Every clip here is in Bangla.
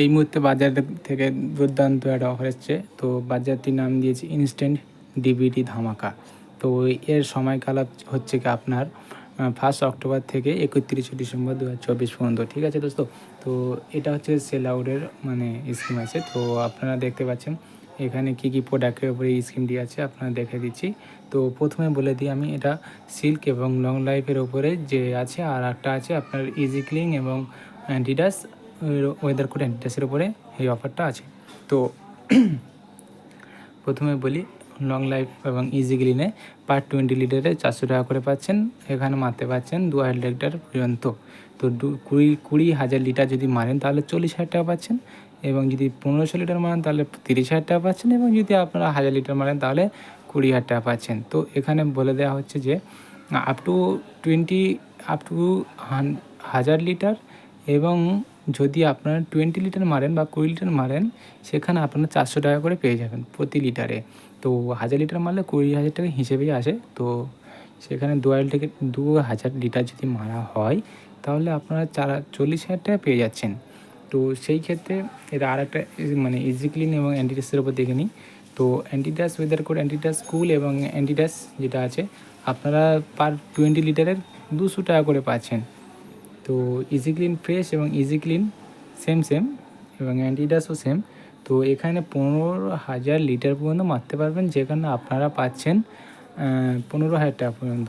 এই মুহূর্তে বাজার থেকে দুর্দান্ত একটা অফার এসছে। তো বাজারটির নাম দিয়েছে ইনস্ট্যান্ট ডিবিটি ধামাকা। তো এর সময়কাল হচ্ছে কি আপনার 1 অক্টোবর থেকে 31 ডিসেম্বর 2024 পর্যন্ত। ঠিক আছে দোস্ত? তো এটা হচ্ছে সেল আউটের মানে স্কিম আছে। তো আপনারা দেখতে পাচ্ছেন এখানে কী কী প্রোডাক্টের উপরে এই স্কিমটি আছে আপনারা দেখে দিচ্ছি। তো প্রথমে বলে দিই আমি, এটা সিল্ক এবং লং লাইফের ওপরে যে আছে, আর একটা আছে আপনার ইজি ক্লিন এবং অ্যাডিডাস ওয়েদার কোড অ্যাডিডাসের উপরে এই অফারটা আছে। তো প্রথমে বলি, লং লাইফ এবং ইজি গ্রিনে পার 20 লিটারে 400 টাকা করে পাচ্ছেন। এখানে মারতে পাচ্ছেন 2000 লিটার পর্যন্ত। তো 20,000 লিটার যদি মারেন তাহলে 40,000 টাকা পাচ্ছেন, এবং যদি 1500 লিটার মারেন তাহলে 30,000 টাকা পাচ্ছেন, এবং যদি আপনারা 1000 লিটার মারেন তাহলে 20,000 টাকা পাচ্ছেন। তো এখানে বলে দেওয়া হচ্ছে যে আপ টু 1000 লিটার, এবং যদি আপনারা 20 লিটার মারেন বা 20 লিটার মারেন সেখানে আপনারা 400 টাকা করে পেয়ে যাবেন প্রতি লিটারে। তো 1000 লিটার মারলে 20,000 টাকা হিসেবেই আসে। তো সেখানে 2000 লিটার যদি মারা হয় তাহলে আপনারা 40,000 টাকা পেয়ে যাচ্ছেন। তো সেই ক্ষেত্রে এরা আরেকটা মানে ইজি ক্লিন এবং অ্যাডিডাসের উপর দেখে নিই। তো অ্যাডিডাস ওয়েদার কোড, অ্যাডিডাস কুল এবং অ্যাডিডাস যেটা আছে আপনারা পার 20 লিটারের 200 টাকা করে পাচ্ছেন। তো ইজি ক্লিন ফ্রেশ এবং ইজি ক্লিন সেম এবং অ্যাডিডাসও সেম। তো এখানে 15,000 লিটার পর্যন্ত মারতে পারবেন, যেখানে আপনারা পাচ্ছেন 15,000 টাকা পর্যন্ত।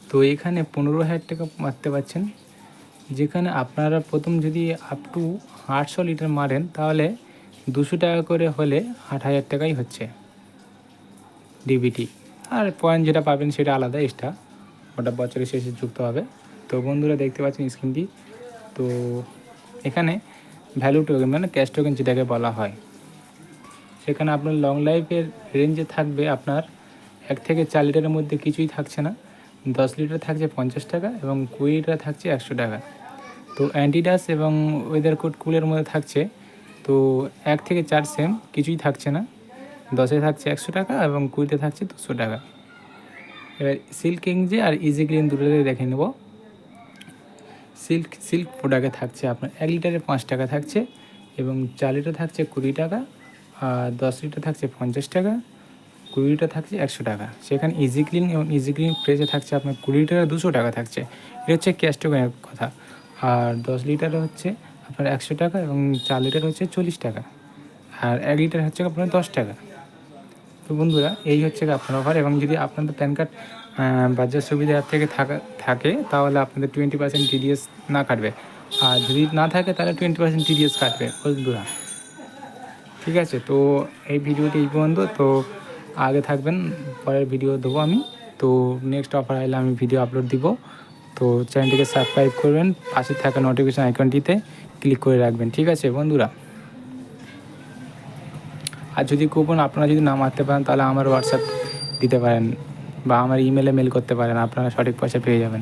তো এখানে 15,000 টাকা মারতে পারছেন, যেখানে আপনারা প্রথম যদি আপ টু 800 লিটার মারেন তাহলে 200 টাকা করে হলে 8,000 টাকাই হচ্ছে ডিবিটি। আর পয়েন্ট যেটা পাবেন সেটা আলাদা এক্সট্রা, ওটা বছরের শেষে যুক্ত হবে। তো বন্ধুরা দেখতে পাচ্ছেন স্কিমটি। তো এখানে ভ্যালু টোকেন মানে ক্যাশ টোকেন যেটাকে বলা হয়, সেখানে আপনার লং লাইফের রেঞ্জে থাকবে আপনার 1 থেকে 4 লিটারের মধ্যে কিছুই থাকছে না, 10 লিটার থাকছে 50 টাকা এবং 20 লিটার থাকছে 100 টাকা। তো অ্যাডিডাস এবং ওয়েদার কোড কুলের মধ্যে থাকছে তো 1 থেকে 4 সেম, কিছুই থাকছে না, 10-এ থাকছে 100 টাকা এবং 20-তে থাকছে 200 টাকা। এবার সিল্ক এংজে আর ইজি গ্রিন দুটোতে দেখে নেব। সিল্ক প্রোডাক্টে থাকছে আপনার 1 লিটারে 5 টাকা থাকছে, এবং 4 লিটার থাকছে 20 টাকা, আর 10 লিটার থাকছে 50 টাকা, 20 লিটার থাকছে 100 টাকা। সেখানে ইজি ক্লিন এবং ইজি ক্লিন ফ্রেশে থাকছে আপনার 20 লিটারে 200 টাকা থাকছে। এটা হচ্ছে ক্যাশ টোকেনের কথা। আর 10 লিটারে হচ্ছে আপনার 100 টাকা, এবং 4 লিটার হচ্ছে 40 টাকা, আর 1 লিটার হচ্ছে আপনার 10 টাকা। তো বন্ধুরা এই হচ্ছে আপনার অফার। এবং যদি আপনাদের প্যান কার্ড বাজার সুবিধা অ্যাপ থেকে থাকে তাহলে আপনাদের 20% টিডিএস না কাটবে, আর যদি না থাকে তাহলে 20% টিডিএস কাটবে বন্ধুরা। ঠিক আছে? তো এই ভিডিওটি এই পর্যন্ত। তো আগে থাকবেন, পরের ভিডিও দেবো আমি। তো নেক্সট অফার আসলে আমি ভিডিও আপলোড দিব। তো চ্যানেলটিকে সাবস্ক্রাইব করবেন, পাশে থাকা নোটিফিকেশান আইকনটিতে ক্লিক করে রাখবেন। ঠিক আছে বন্ধুরা? আর যদি কুপন আপনারা যদি না মারতে পারেন তাহলে আমার হোয়াটসঅ্যাপ দিতে পারেন বা আমার ইমেলে মেল করতে পারেন, আপনারা সঠিক পয়সা পেয়ে যাবেন।